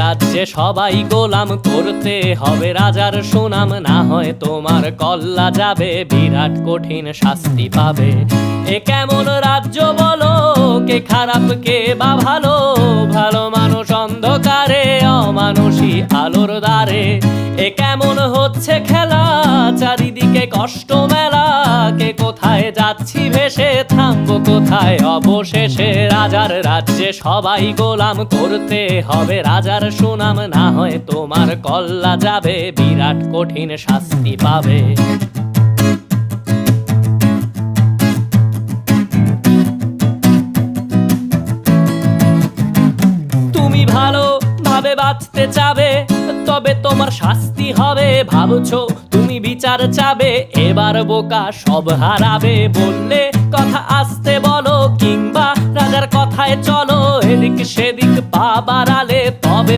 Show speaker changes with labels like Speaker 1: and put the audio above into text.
Speaker 1: রাজ্যে সবাই গোলাম, করতে হবে রাজার সুনাম, না হয় তোমার কল্লা যাবে, বিরাট কঠিন শাস্তি পাবে। এ কেমন রাজ্য বলো, কে খারাপ কে বা ভালো, ভালো মানুষ অন্ধকারে, অমানুষী আলোর দ্বারে। এ কেমন হচ্ছে খেলা, চারিদিকে কষ্ট মেলা, কে কোথায় যাচ্ছি ভেসে, থামবো কোথায় অবশেষে। রাজার রাজ্যে সবাই গোলাম, করতে হবে রাজার সুনাম, না হয় তোমার কল্লা যাবে, বিরাট কঠিন শাস্তি পাবে। তুমি ভালো ভাবে বাঁচতে চাবে, তবে তোমার শাস্তি হবে। ভাবছো তুমি বিচার চাবে, এবার বোকা সব হারাবে। বললে কথা আসতে বলো, কিংবা রাজার কথায় চলো, এদিক সেদিক পা বাড়ালে তবে